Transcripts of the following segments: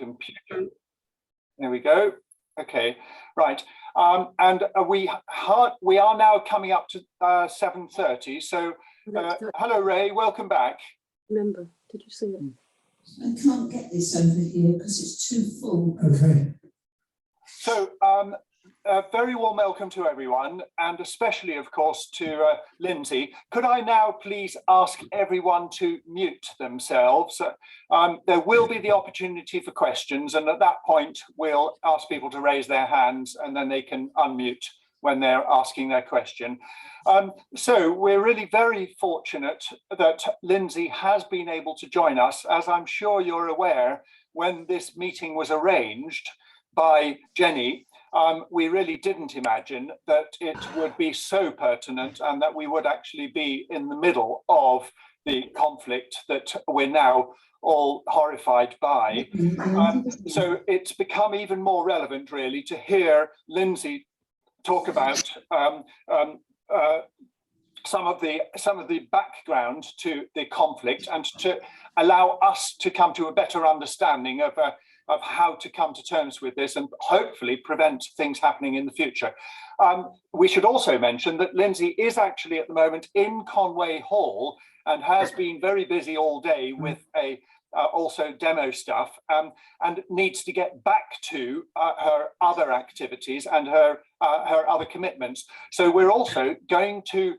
computer. There we go. Okay, right. And we are now coming up to 7:30. So hello, Ray. Welcome back. Remember, did you see it? I can't get this over here because it's too full. Okay. So very warm welcome to everyone, and especially, of course, to Lindsey. Could I now please ask everyone to mute themselves? There will be the opportunity for questions, and at that point, we'll ask people to raise their hands, and then they can unmute when they're asking their question. So we're really very fortunate that Lindsey has been able to join us. As I'm sure you're aware, when this meeting was arranged by Jenny, we really didn't imagine that it would be so pertinent and that we would actually be in the middle of the conflict that we're now all horrified by. So it's become even more relevant, really, to hear Lindsey talk about some of the background to the conflict, and to allow us to come to a better understanding of how to come to terms with this and hopefully prevent things happening in the future. We should also mention that Lindsey is actually at the moment in Conway Hall and has been very busy all day with also demo stuff, and needs to get back to her other activities and her other commitments. So we're also going to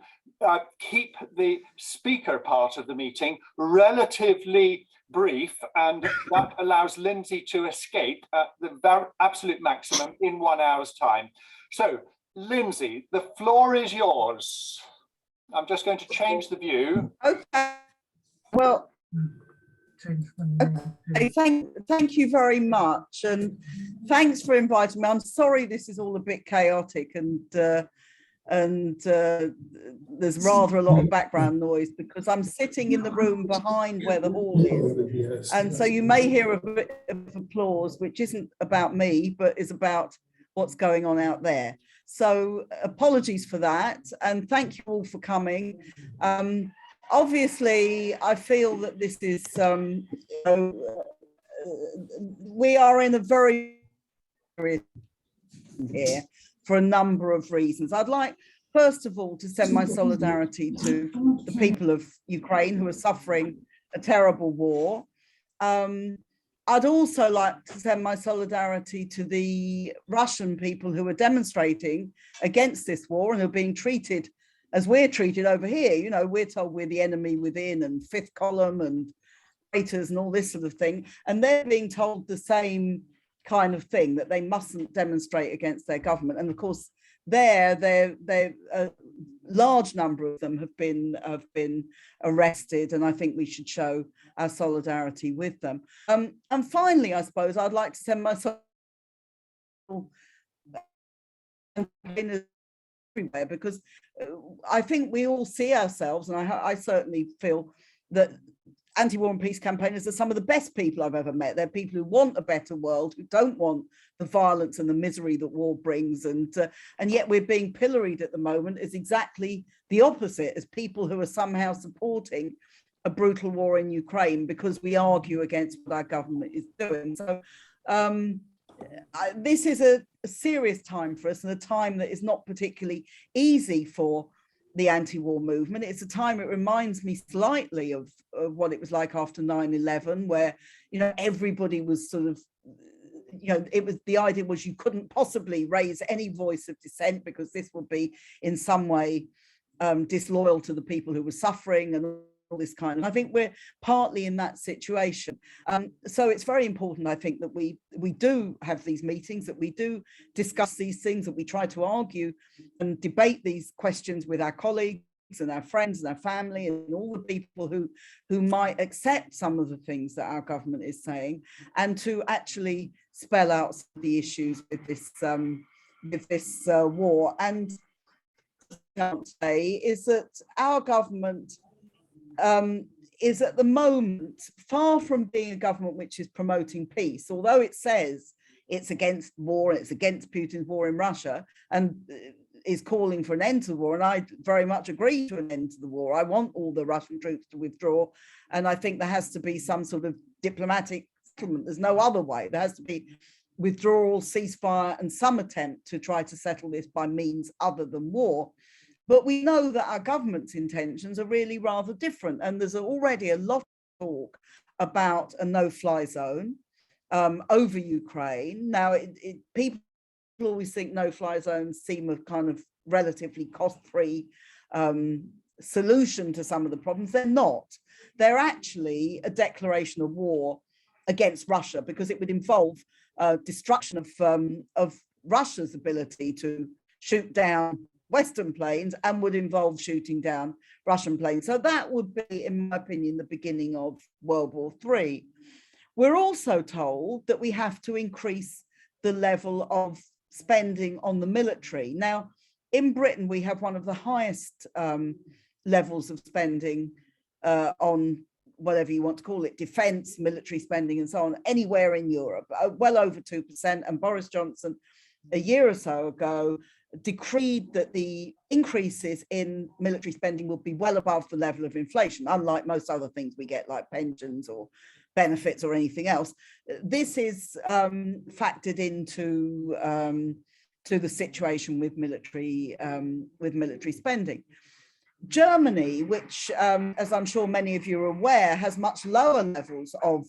keep the speaker part of the meeting relatively brief, and that allows Lindsey to escape at the absolute maximum in 1 hour's time. So, Lindsey, the floor is yours. I'm just going to change the view. Okay. Well, okay, thank you very much, and thanks for inviting me. I'm sorry this is all a bit chaotic, and there's rather a lot of background noise because I'm sitting in the room behind where the hall is, and so you may hear a bit of applause, which isn't about me but is about what's going on out there. So apologies for that, and thank you all for coming. Obviously, I feel that this is we are in a very here for a number of reasons. I'd like, first of all, to send my solidarity to the people of Ukraine who are suffering a terrible war. I'd also like to send my solidarity to the Russian people who are demonstrating against this war and who are being treated as we're treated over here. You know, we're told we're the enemy within and fifth column and traitors and all this sort of thing. And they're being told the same kind of thing, that they mustn't demonstrate against their government. And of course, a large number of them have been arrested, and I think we should show our solidarity with them. And finally, I suppose I'd like to send my everywhere, because I think we all see ourselves, and I certainly feel that anti-war and peace campaigners are some of the best people I've ever met. They're people who want a better world, who don't want the violence and the misery that war brings, and yet we're being pilloried at the moment as exactly the opposite, as people who are somehow supporting a brutal war in Ukraine because we argue against what our government is doing. So this is a serious time for us, and a time that is not particularly easy for the anti-war movement. It's a time, it reminds me slightly of what it was like after 9/11, where, you know, everybody was sort of, you know, it was, the idea was you couldn't possibly raise any voice of dissent because this would be in some way disloyal to the people who were suffering and all this kind of, I think we're partly in that situation. So it's very important, I think, that we do have these meetings, that we do discuss these things, that we try to argue and debate these questions with our colleagues and our friends and our family and all the people who might accept some of the things that our government is saying, and to actually spell out the issues with this war. And what I want to say is that our government is at the moment far from being a government which is promoting peace, although it says it's against war, it's against Putin's war in Russia, and is calling for an end to the war. And I very much agree to an end to the war. I want all the Russian troops to withdraw, and I think there has to be some sort of diplomatic settlement. There's no other way. There has to be withdrawal, ceasefire, and some attempt to try to settle this by means other than war. But we know that our government's intentions are really rather different. And there's already a lot of talk about a no-fly zone over Ukraine. Now, people always think no-fly zones seem a kind of relatively cost-free solution to some of the problems. They're not. They're actually a declaration of war against Russia, because it would involve destruction of Russia's ability to shoot down Western planes and would involve shooting down Russian planes. So that would be, in my opinion, the beginning of World War III. We're also told that we have to increase the level of spending on the military. Now, in Britain, we have one of the highest levels of spending on whatever you want to call it, defence, military spending and so on, anywhere in Europe, well over 2%. And Boris Johnson, a year or so ago, decreed that the increases in military spending will be well above the level of inflation, unlike most other things we get, like pensions or benefits or anything else. This is factored into to the situation with military spending. Germany, which, as I'm sure many of you are aware, has much lower levels of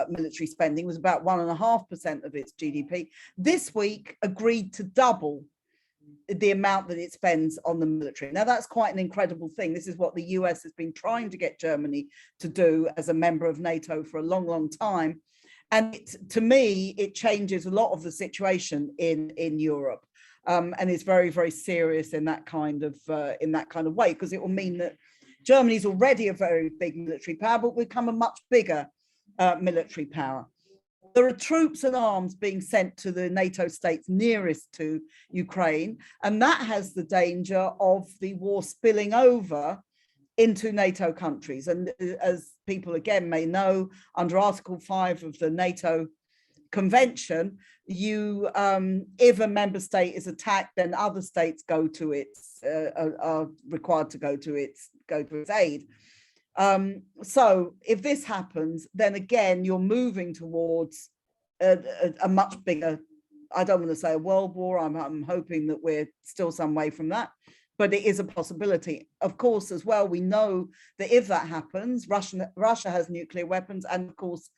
military spending, was about 1.5% of its GDP, this week agreed to double the amount that it spends on the military. Now, that's quite an incredible thing. This is what the US has been trying to get Germany to do as a member of NATO for a long, long time. And to me, it changes a lot of the situation in Europe. And it's very, very serious in that kind of way, because it will mean that Germany is already a very big military power, but will become a much bigger military power. There are troops and arms being sent to the NATO states nearest to Ukraine, and that has the danger of the war spilling over into NATO countries. And as people again may know, under Article 5 of the NATO Convention, you if a member state is attacked, then other states go to its are required to go to its aid. So if this happens, then again you're moving towards a much bigger, I don't want to say a world war, I'm hoping that we're still some way from that, but it is a possibility. Of course, as well, we know that if that happens, Russia has nuclear weapons, and of course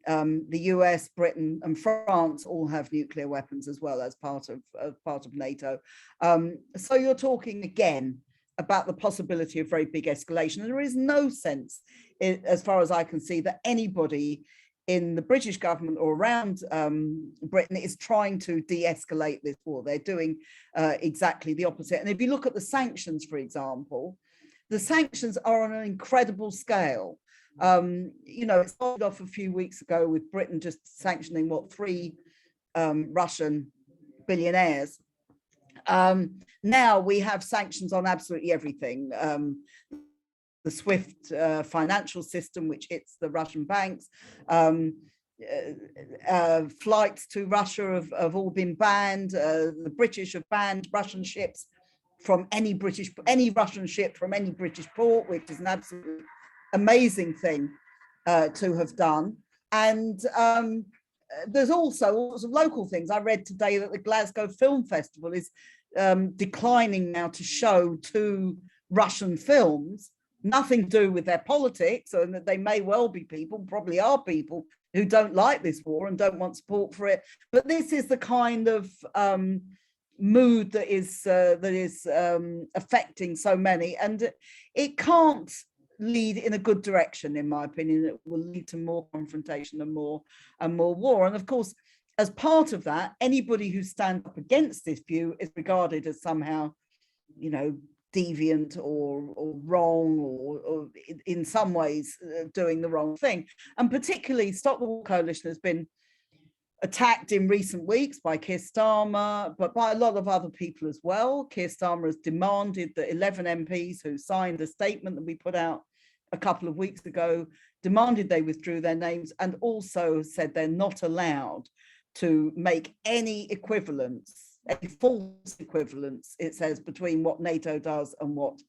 the US, Britain, and France all have nuclear weapons as well as part of NATO. So you're talking again about the possibility of very big escalation. And there is no sense, as far as I can see, that anybody in the British government or around Britain is trying to de-escalate this war. They're doing exactly the opposite. And if you look at the sanctions, for example, the sanctions are on an incredible scale. It started off a few weeks ago with Britain just sanctioning 3 Russian billionaires. Now we have sanctions on absolutely everything. The SWIFT financial system, which hits the Russian banks. Flights to Russia have all been banned. The British have banned Russian ships from any Russian ship from any British port, which is an absolutely amazing thing to have done. And there's also all sorts of local things. I read today that the Glasgow Film Festival is declining now to show 2 Russian films, nothing to do with their politics, and that they may well be people, probably are people, who don't like this war and don't want support for it. But this is the kind of mood that is affecting so many, and it can't lead in a good direction, in my opinion. It will lead to more confrontation and more war. And of course, as part of that, anybody who stands up against this view is regarded as somehow, deviant or wrong, or in some ways doing the wrong thing. And particularly, Stop the War Coalition has been attacked in recent weeks by Keir Starmer, but by a lot of other people as well. Keir Starmer has demanded that 11 MPs who signed a statement that we put out a couple of weeks ago, demanded they withdrew their names, and also said they're not allowed to make any equivalence, any false equivalence, it says, between what NATO does and what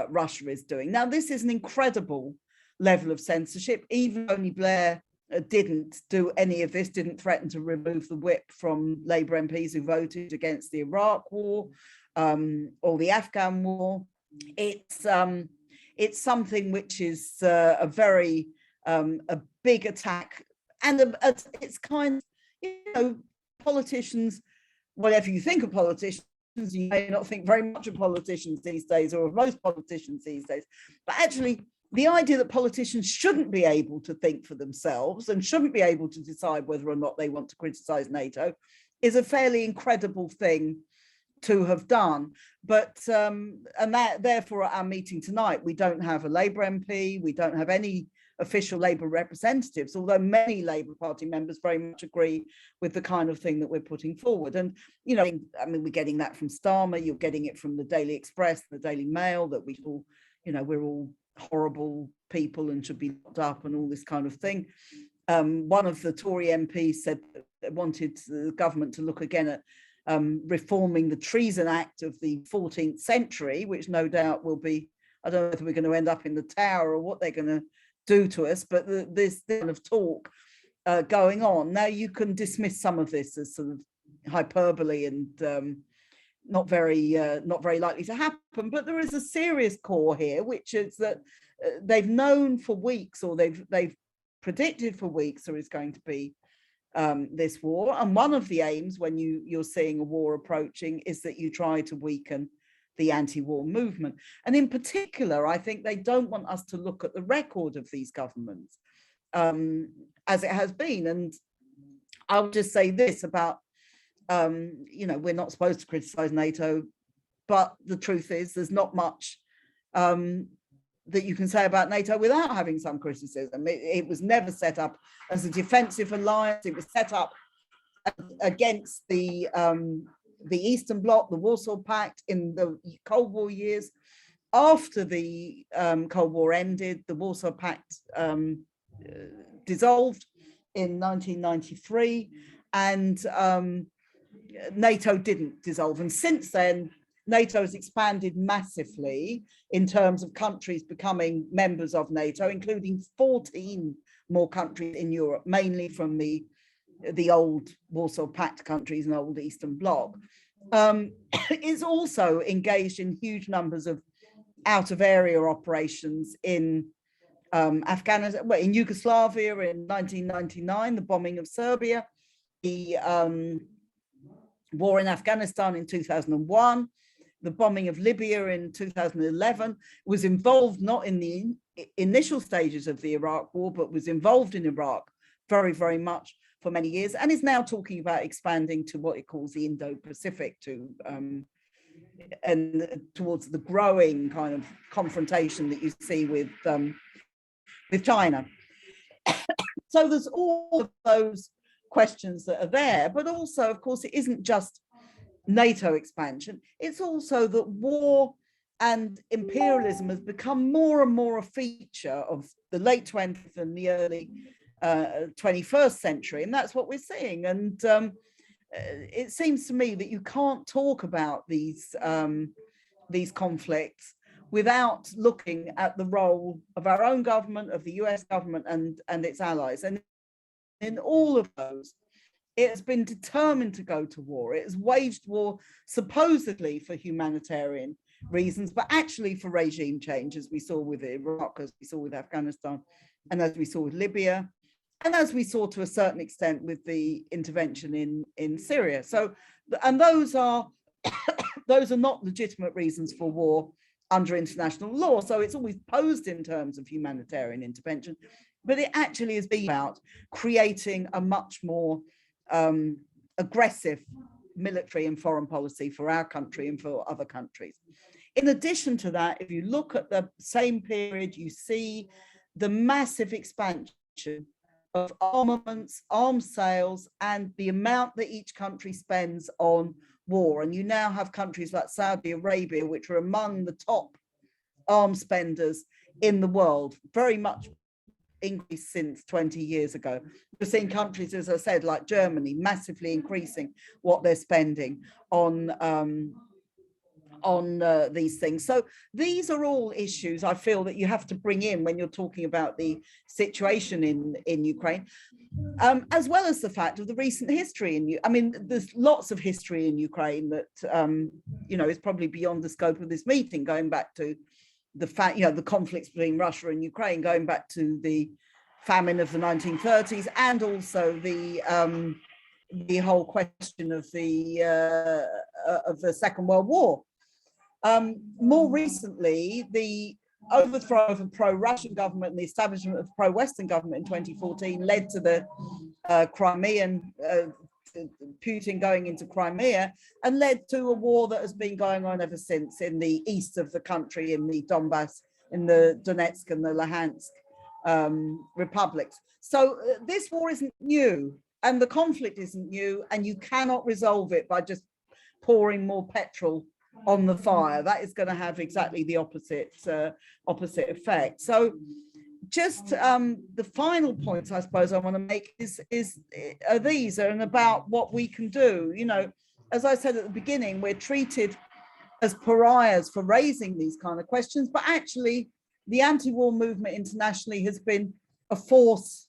Russia is doing. Now, this is an incredible level of censorship. Even Tony Blair didn't do any of this, didn't threaten to remove the whip from Labour MPs who voted against the Iraq war or the Afghan war. It's something which is a very a big attack, and it's kind of, you know, politicians, whatever you think of politicians, you may not think very much of politicians these days, or of most politicians these days, but actually the idea that politicians shouldn't be able to think for themselves and shouldn't be able to decide whether or not they want to criticize NATO is a fairly incredible thing to have done. But and that, therefore, at our meeting tonight, we don't have a Labour MP, we don't have any official Labour representatives, although many Labour Party members very much agree with the kind of thing that we're putting forward. And, you know, I mean, we're getting that from Starmer, you're getting it from the Daily Express, the Daily Mail, that we all, you know, we're all horrible people and should be locked up and all this kind of thing. One of the Tory MPs said that they wanted the government to look again at reforming the Treason Act of the 14th century, which no doubt will be, I don't know whether we're going to end up in the Tower or what they're going to do to us, but this kind of talk going on. Now, you can dismiss some of this as sort of hyperbole and not very likely to happen, but there is a serious core here, which is that they've known for weeks, or they've predicted for weeks there is going to be this war. And one of the aims when you're seeing a war approaching is that you try to weaken the anti-war movement. And in particular, I think they don't want us to look at the record of these governments as it has been. And I'll just say this about, you know, we're not supposed to criticize NATO, but the truth is there's not much that you can say about NATO without having some criticism. It was never set up as a defensive alliance. It was set up against the Eastern Bloc, the Warsaw Pact, in the Cold War years. After the Cold War ended, the Warsaw Pact dissolved in 1993, and NATO didn't dissolve. And since then, NATO has expanded massively in terms of countries becoming members of NATO, including 14 more countries in Europe, mainly from the old Warsaw Pact countries and old Eastern Bloc. Is also engaged in huge numbers of out-of-area operations in Afghanistan, well, in Yugoslavia in 1999, the bombing of Serbia, the war in Afghanistan in 2001, the bombing of Libya in 2011, was involved not in the initial stages of the Iraq war, but was involved in Iraq very, very much for many years, and is now talking about expanding to what it calls the Indo-Pacific, to and towards the growing kind of confrontation that you see with China. So there's all of those questions that are there, but also, of course, it isn't just NATO expansion, it's also that war and imperialism has become more and more a feature of the late 20th and the early 21st century, and that's what we're seeing. And it seems to me that you can't talk about these conflicts without looking at the role of our own government, of the US government and its allies. And in all of those, it has been determined to go to war. It has waged war supposedly for humanitarian reasons, but actually for regime change, as we saw with Iraq, as we saw with Afghanistan, and as we saw with Libya, and as we saw to a certain extent with the intervention in Syria. So, and those are not legitimate reasons for war under international law. So it's always posed in terms of humanitarian intervention, but it actually is being about creating a much more aggressive military and foreign policy for our country and for other countries. In addition to that, if you look at the same period, you see the massive expansion of armaments, arms sales, and the amount that each country spends on war. And you now have countries like Saudi Arabia, which are among the top arms spenders in the world, very much increased since 20 years ago. We're seeing countries, as I said, like Germany, massively increasing what they're spending on these things. So these are all issues I feel that you have to bring in when you're talking about the situation in Ukraine, as well as the fact of the recent history I mean, there's lots of history in Ukraine that is probably beyond the scope of this meeting, going back to the fact, the conflicts between Russia and Ukraine, going back to the famine of the 1930s, and also the whole question of the Second World War. More recently, the overthrow of a pro-Russian government and the establishment of a pro-Western government in 2014 led to the Crimean, Putin going into Crimea, and led to a war that has been going on ever since in the east of the country, in the Donbass, in the Donetsk and the Luhansk republics. So this war isn't new, and the conflict isn't new, and you cannot resolve it by just pouring more petrol on the fire. That is going to have exactly the opposite effect. So just the final points I suppose I want to make are these, and about what we can do. As I said at the beginning, we're treated as pariahs for raising these kind of questions, but actually the anti-war movement internationally has been a force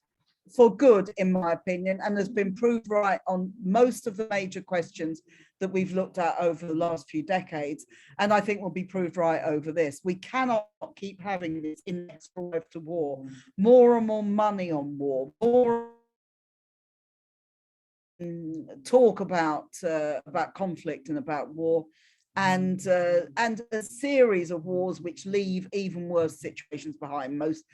for good, in my opinion, and has been proved right on most of the major questions that we've looked at over the last few decades, and I think will be proved right over this. We cannot keep having this inexorable drive to war, more and more money on war, more talk about conflict and about war, and a series of wars which leave even worse situations behind, most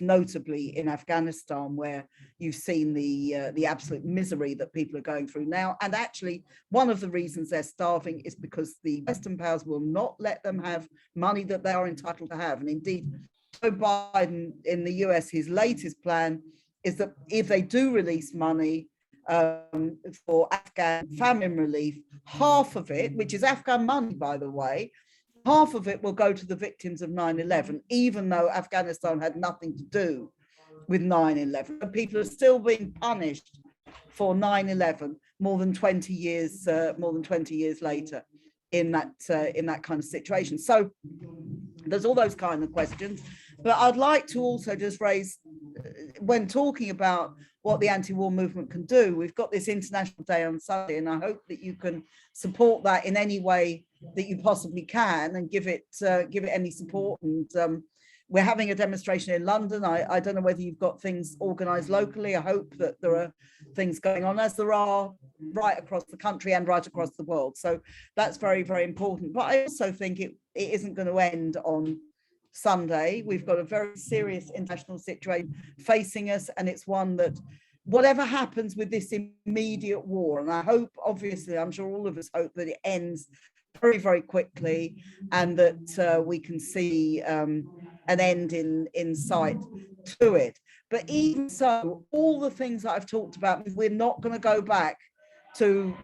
notably in Afghanistan, where you've seen the absolute misery that people are going through now. And actually, one of the reasons they're starving is because the Western powers will not let them have money that they are entitled to have. And indeed, Joe Biden in the US, his latest plan is that if they do release money for Afghan famine relief, half of it, which is Afghan money, by the way, half of it will go to the victims of 9/11, even though Afghanistan had nothing to do with 9/11. People are still being punished for 9/11 more than 20 years later in that kind of situation. So there's all those kind of questions. But I'd like to also just raise, when talking about what the anti-war movement can do, we've got this International Day on Sunday, and I hope that you can support that in any way that you possibly can, and give it any support. And we're having a demonstration in London. I don't know whether you've got things organised locally. I hope that there are things going on, as there are right across the country and right across the world. So that's very, very important. But I also think it isn't going to end on Sunday. We've got a very serious international situation facing us, and it's one that, whatever happens with this immediate war, and I hope, obviously, I'm sure all of us hope that it ends very, very quickly, and that we can see an end in sight to it. But even so, all the things that I've talked about, we're not going to go back to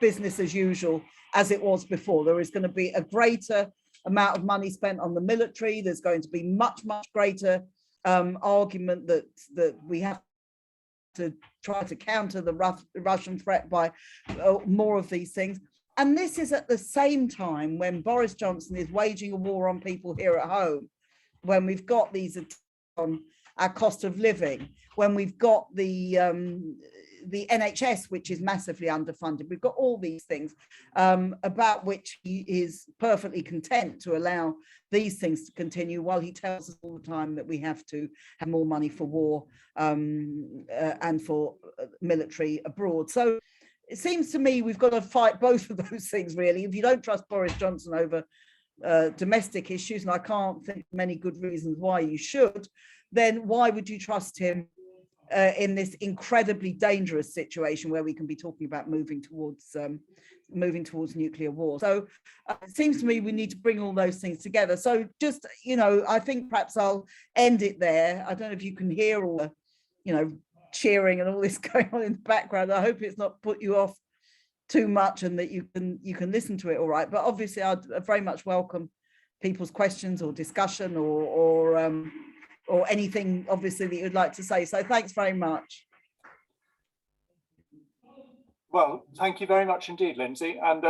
business as usual as it was before. There is going to be a greater amount of money spent on the military. There's going to be much, much greater argument that we have to try to counter the Russian threat by more of these things. And this is at the same time when Boris Johnson is waging a war on people here at home, when we've got these attacks on our cost of living, when we've got the NHS, which is massively underfunded. We've got all these things about which he is perfectly content to allow these things to continue, while he tells us all the time that we have to have more money for war and for military abroad. So it seems to me we've got to fight both of those things, really. If you don't trust Boris Johnson over domestic issues, and I can't think of many good reasons why you should, then why would you trust him in this incredibly dangerous situation where we can be talking about moving towards nuclear war? So it seems to me we need to bring all those things together. So just, I think perhaps I'll end it there. I don't know if you can hear all the, cheering and all this going on in the background. I hope it's not put you off too much, and that you can listen to it all right. But obviously I'd very much welcome people's questions or discussion or anything, obviously, that you'd like to say. So thanks very much. Well, Well, thank you very much indeed, Lindsey. And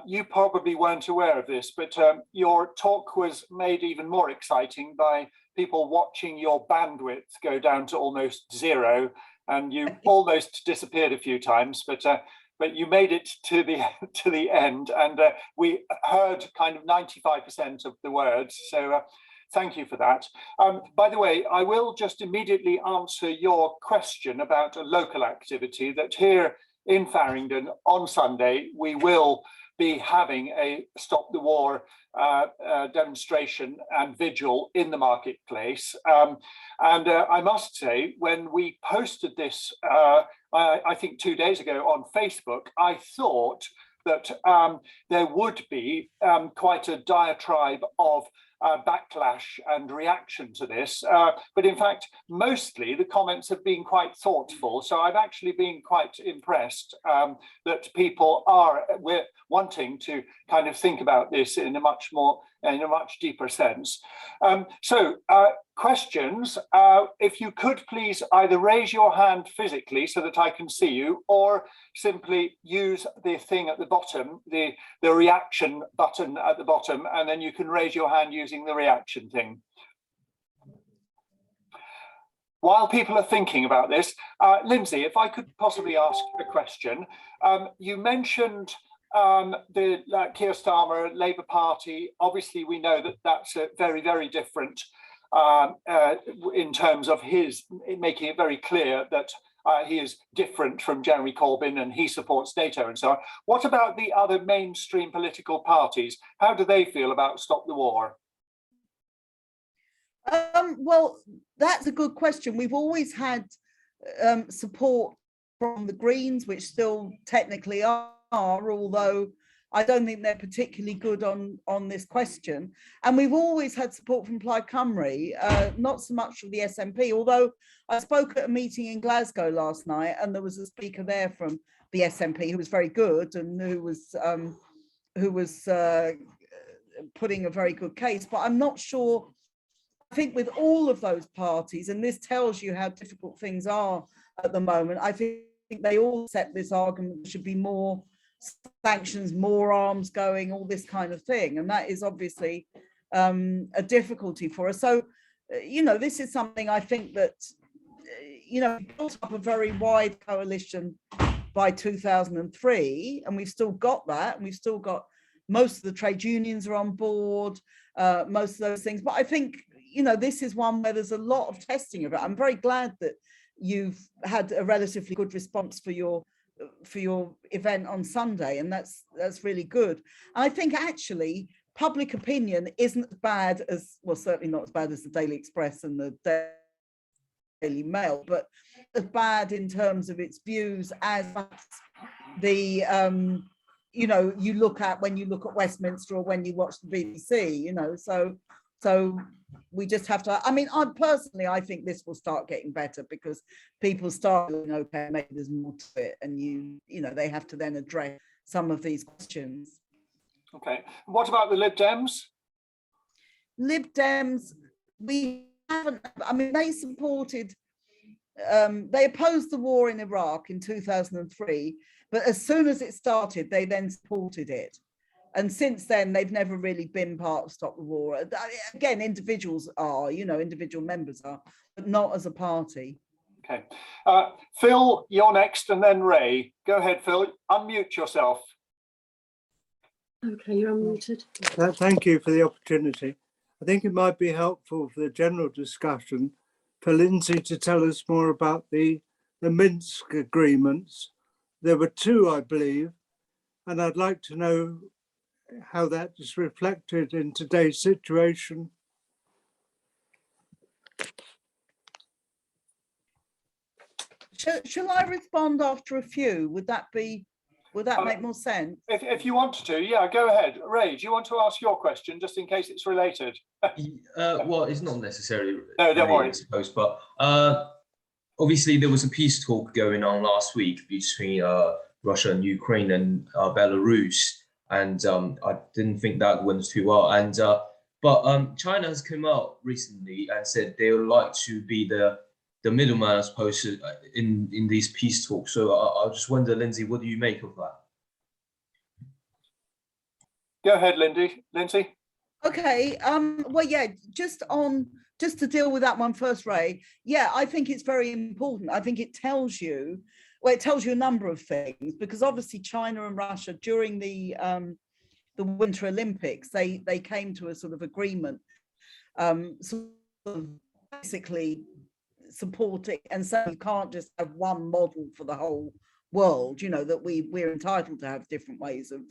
you probably weren't aware of this, but your talk was made even more exciting by people watching your bandwidth go down to almost zero, and you almost disappeared a few times, but you made it to the end, and we heard kind of 95% of the words. So thank you for that. By the way, I will just immediately answer your question about a local activity that here in Faringdon on Sunday, we will be having a Stop the War demonstration and vigil in the marketplace. And I must say, when we posted this, I think 2 days ago on Facebook, I thought that there would be quite a diatribe of backlash and reaction to this, but in fact mostly the comments have been quite thoughtful, so I've actually been quite impressed that people are wanting to kind of think about this in a much deeper sense. So questions, if you could please either raise your hand physically so that I can see you, or simply use the thing at the bottom, the reaction button at the bottom, and then you can raise your hand using the reaction thing. While people are thinking about this, Lindsey, if I could possibly ask a question. You mentioned the Keir Starmer Labour Party. Obviously, we know that that's a very, very different in terms of his making it very clear that he is different from Jeremy Corbyn and he supports NATO and so on. What about the other mainstream political parties? How do they feel about Stop the War? Well, that's a good question. We've always had support from the Greens, which still technically are, although I don't think they're particularly good on this question. And we've always had support from Plaid Cymru, not so much from the SNP, although I spoke at a meeting in Glasgow last night and there was a speaker there from the SNP who was very good and who was putting a very good case. But I'm not sure. I think with all of those parties, and this tells you how difficult things are at the moment, I think they all accept this argument there should be more sanctions, more arms going, all this kind of thing. And that is obviously a difficulty for us. So, this is something I think that, built up a very wide coalition by 2003, and we've still got that, and we've still got most of the trade unions are on board, most of those things. But I think, this is one where there's a lot of testing of it. I'm very glad that you've had a relatively good response for your event on Sunday, and that's really good. And I think actually public opinion isn't as bad as, well, certainly not as bad as the Daily Express and the Daily Mail, but as bad in terms of its views as the you look at when you look at Westminster or when you watch the BBC, so we just have to, I think this will start getting better because people start going, okay, maybe there's more to it, and they have to then address some of these questions. Okay, what about the Lib Dems? Lib Dems, we haven't, they supported, they opposed the war in Iraq in 2003, but as soon as it started, they then supported it. And since then, they've never really been part of Stop the War. Again, individuals are, individual members are, but not as a party. Okay. Phil, you're next, and then Ray. Go ahead, Phil. Unmute yourself. Okay, you're unmuted. Thank you for the opportunity. I think it might be helpful for the general discussion for Lindsey to tell us more about the Minsk agreements. There were two, I believe, and I'd like to know how that is reflected in today's situation. Shall I respond after a few? Would that make more sense? If you want to, yeah, go ahead. Ray, do you want to ask your question just in case it's related? Well, it's not necessarily. No, don't worry. I suppose, but obviously there was a peace talk going on last week between Russia and Ukraine and Belarus. And I didn't think that went too well. And but China has come out recently and said they would like to be the the middleman, I suppose, in these peace talks. So I just wonder, Lindsey, what do you make of that? Go ahead, Lindsey. Okay. Well, yeah. Just to deal with that one first, Ray. Yeah, I think it's very important. I think it tells you, well, it tells you a number of things, because obviously China and Russia during the Winter Olympics, they came to a sort of agreement, sort of basically supporting and saying you can't just have one model for the whole world. You know, that we're entitled to have different ways of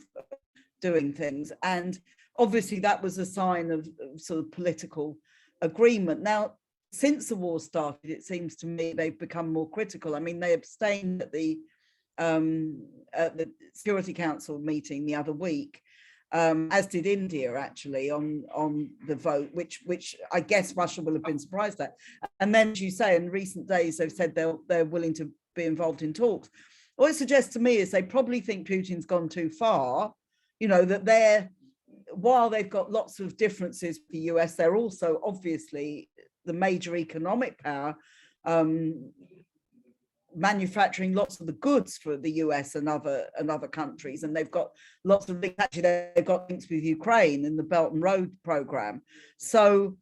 doing things, and obviously that was a sign of sort of political agreement. Now, since the war started, it seems to me they've become more critical. I mean, they abstained at the Security Council meeting the other week, as did India, actually, on the vote, which I guess Russia will have been surprised at. And then, as you say, in recent days, they've said they're willing to be involved in talks. What it suggests to me is they probably think Putin's gone too far. You know, that while they've got lots of differences with the US, they're also obviously the major economic power, manufacturing lots of the goods for the US and other countries, and they've got lots of links. Actually, they've got links with Ukraine in the Belt and Road program. So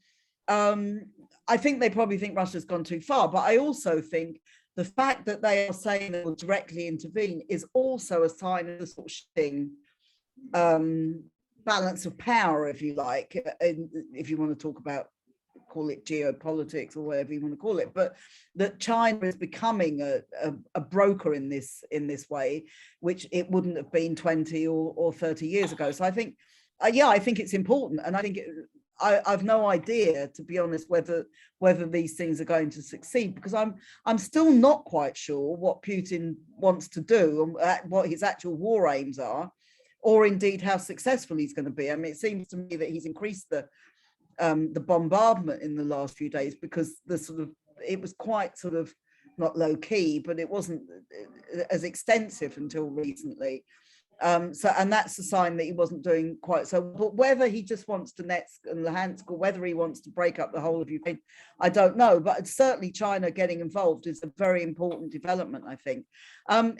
I think they probably think Russia's gone too far. But I also think the fact that they are saying they will directly intervene is also a sign of the sort of shifting balance of power, if you like, if you want to talk about, call it geopolitics or whatever you want to call it, but that China is becoming a broker in this way, which it wouldn't have been 20 or 30 years ago. So I think, yeah, I think it's important, and I think I've no idea, to be honest, whether these things are going to succeed, because I'm still not quite sure what Putin wants to do and what his actual war aims are, or indeed how successful he's going to be. I mean, it seems to me that he's increased the bombardment in the last few days, because it was quite sort of not low key, but it wasn't as extensive until recently. And that's a sign that he wasn't doing quite so. But whether he just wants Donetsk and Luhansk, or whether he wants to break up the whole of Ukraine, I don't know. But certainly China getting involved is a very important development, I think.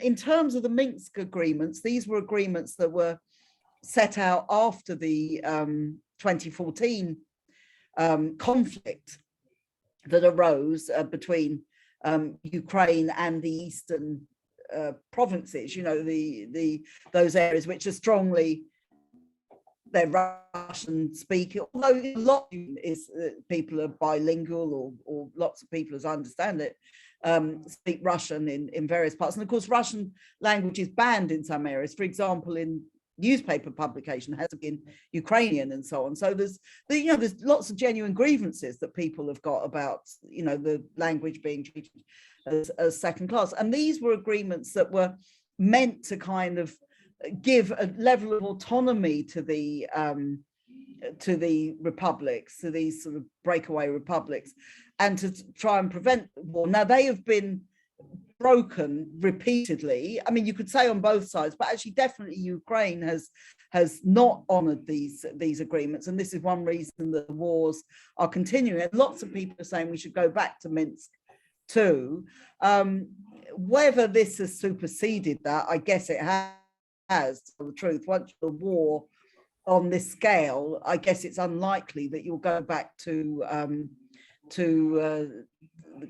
In terms of the Minsk agreements, these were agreements that were set out after the 2014 conflict that arose between Ukraine and the eastern provinces, you know, those areas which are strongly, they're Russian speaking, although a lot is people are bilingual, or lots of people, as I understand it, speak Russian in various parts. And of course, Russian language is banned in some areas. For example, in newspaper publication has been Ukrainian and so on. So there's lots of genuine grievances that people have got about, you know, the language being treated as second class. And these were agreements that were meant to kind of give a level of autonomy to the republics, to these sort of breakaway republics, and to try and prevent war. Now, they have been broken repeatedly. I mean, you could say on both sides, but actually definitely Ukraine has not honored these agreements, and this is one reason that the wars are continuing. And lots of people are saying we should go back to Minsk too. Whether this has superseded that, I guess it has, to tell the truth. Once the war on this scale, I guess it's unlikely that you'll go back to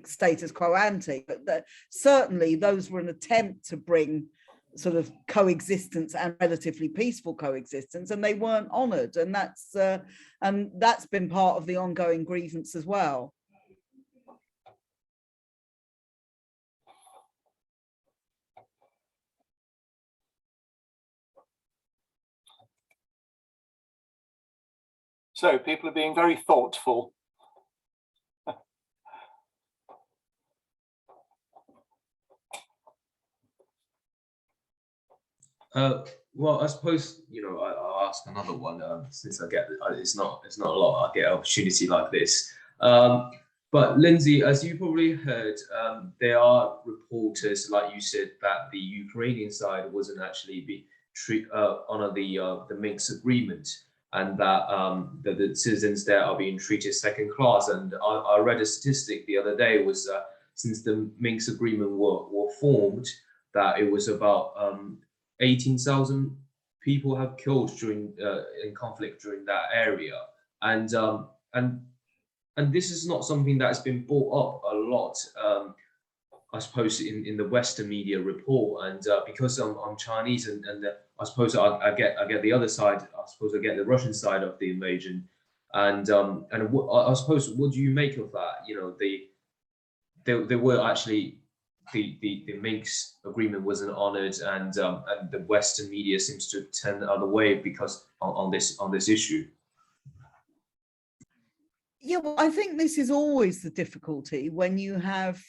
status quo ante, but certainly those were an attempt to bring sort of coexistence and relatively peaceful coexistence, and they weren't honoured, and that's been part of the ongoing grievance as well. So people are being very thoughtful. Well, I suppose, you know, I'll ask another one, since I get it's not a lot. I get an opportunity like this. But Lindsey, as you probably heard, there are reporters, like you said, that the Ukrainian side wasn't actually honor the Minsk agreement, and that the citizens there are being treated second class. And I read a statistic the other day was since the Minsk agreement were formed, that it was about 18,000 people have killed during in conflict during that area, and this is not something that's been brought up a lot, I suppose, in the Western media report, and because I'm Chinese, and I suppose I get the other side. I suppose I get the Russian side of the invasion, and I suppose, what do you make of that? You know, they were actually, the Minsk agreement wasn't honoured, and the Western media seems to turn the other way because on this issue. Yeah, well, I think this is always the difficulty when you have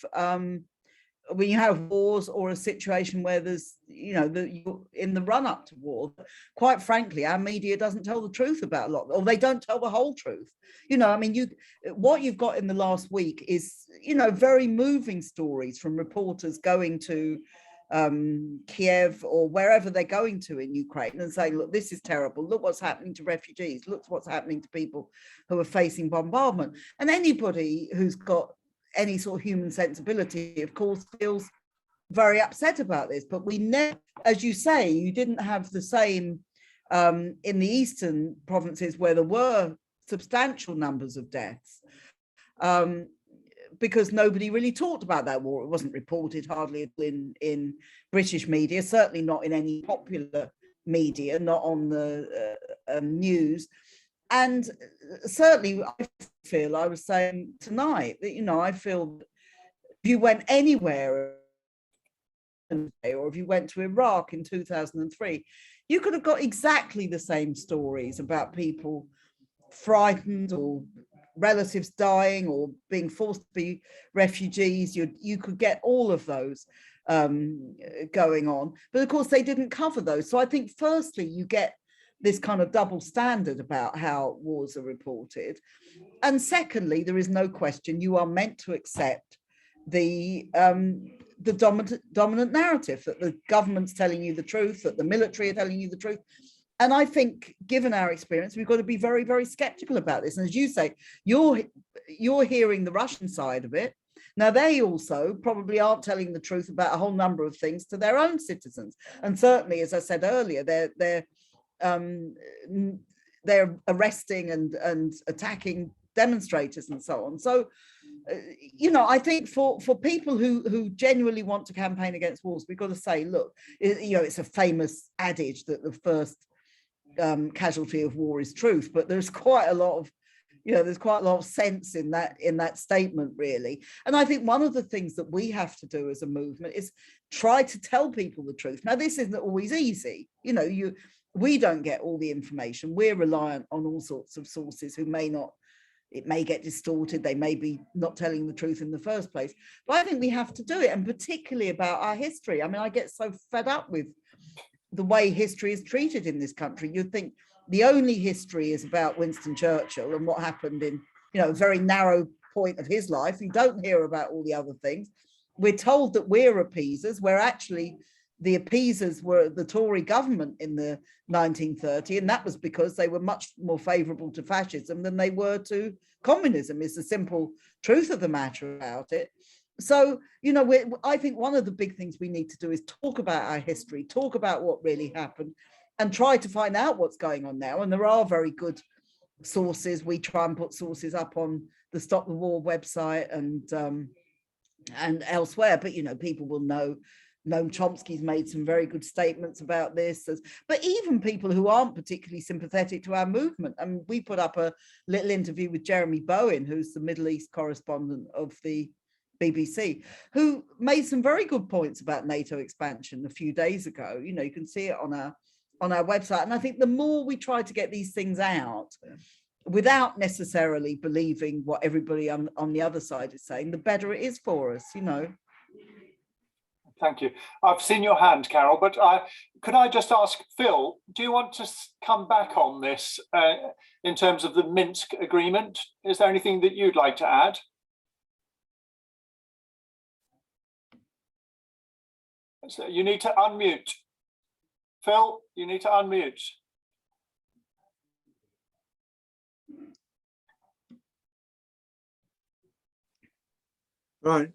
wars, or a situation where there's, in the run up to war, quite frankly, our media doesn't tell the truth about a lot, or they don't tell the whole truth. I mean, what you've got in the last week is, very moving stories from reporters going to Kiev or wherever they're going to in Ukraine and saying, look, this is terrible. Look what's happening to refugees. Look what's happening to people who are facing bombardment. And anybody who's got any sort of human sensibility, of course, feels very upset about this. But we never, as you say, you didn't have the same in the eastern provinces where there were substantial numbers of deaths, because nobody really talked about that war. It wasn't reported hardly in British media, certainly not in any popular media, not on the news. And certainly I was saying tonight that, I feel if you went anywhere, or if you went to Iraq in 2003, you could have got exactly the same stories about people frightened, or relatives dying, or being forced to be refugees. You could get all of those going on. But of course, they didn't cover those. So I think firstly, you get this kind of double standard about how wars are reported. And secondly, there is no question you are meant to accept the dominant narrative, that the government's telling you the truth, that the military are telling you the truth. And I think, given our experience, we've got to be very, very skeptical about this. And as you say, you're hearing the Russian side of it. Now, they also probably aren't telling the truth about a whole number of things to their own citizens. And certainly, as I said earlier, they're arresting and attacking demonstrators and so on. So, I think for people who genuinely want to campaign against wars, we've got to say, look, it's a famous adage that the first casualty of war is truth, but there's quite a lot of sense in that statement, really. And I think one of the things that we have to do as a movement is try to tell people the truth. Now, this isn't always easy. We don't get all the information. We're reliant on all sorts of sources who it may get distorted. They may be not telling the truth in the first place. But I think we have to do it, and particularly about our history. I mean, I get so fed up with the way history is treated in this country. You'd think the only history is about Winston Churchill and what happened in, a very narrow point of his life. You don't hear about all the other things. We're told that we're appeasers, where actually the appeasers were the Tory government in the 1930s, and that was because they were much more favourable to fascism than they were to communism, is the simple truth of the matter about it. So, I think one of the big things we need to do is talk about our history, talk about what really happened, and try to find out what's going on now. And there are very good sources. We try and put sources up on the Stop the War website and elsewhere, but people will know. Noam Chomsky's made some very good statements about this, but even people who aren't particularly sympathetic to our movement. I mean, we put up a little interview with Jeremy Bowen, who's the Middle East correspondent of the BBC, who made some very good points about NATO expansion a few days ago. You can see it on our website. And I think the more we try to get these things out without necessarily believing what everybody on the other side is saying, the better it is for us, Thank you. I've seen your hand, Carol, but could I just ask Phil, do you want to come back on this in terms of the Minsk agreement? Is there anything that you'd like to add? So you need to unmute. Phil, you need to unmute. Right.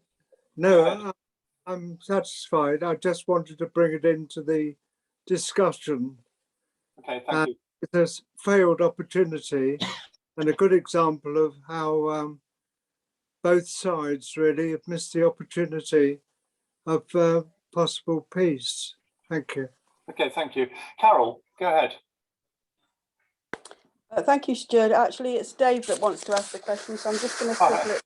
No, I'm satisfied. I just wanted to bring it into the discussion. Okay, thank you. It's a failed opportunity and a good example of how both sides really have missed the opportunity of possible peace. Thank you. Okay, thank you. Carol, go ahead. Thank you, Stuart. Actually, it's Dave that wants to ask the question, so I'm just going to scribble it.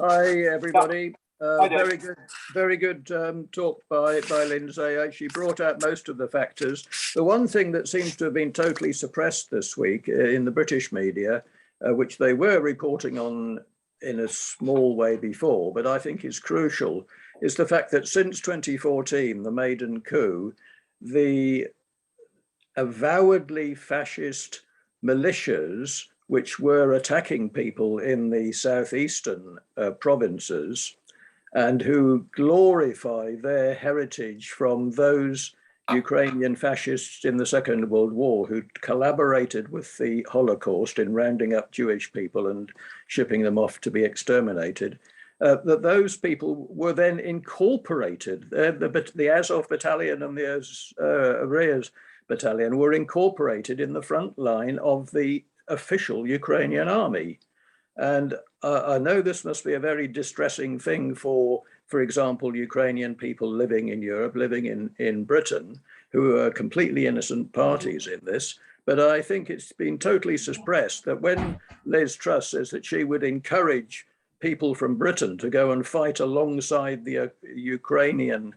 Hi, everybody. Hi, Dave. Very good talk by Lindsey. She brought out most of the factors. The one thing that seems to have been totally suppressed this week in the British media, which they were reporting on in a small way before, but I think is crucial, is the fact that since 2014, the maiden coup, the avowedly fascist militias which were attacking people in the southeastern provinces and who glorify their heritage from those Ukrainian fascists in the Second World War who collaborated with the Holocaust in rounding up Jewish people and shipping them off to be exterminated, that those people were then incorporated. The Azov battalion and the Azov battalion were incorporated in the front line of the official Ukrainian army. And I know this must be a very distressing thing for example, Ukrainian people living in Europe, living in Britain, who are completely innocent parties in this. But I think it's been totally suppressed that when Liz Truss says that she would encourage people from Britain to go and fight alongside the Ukrainian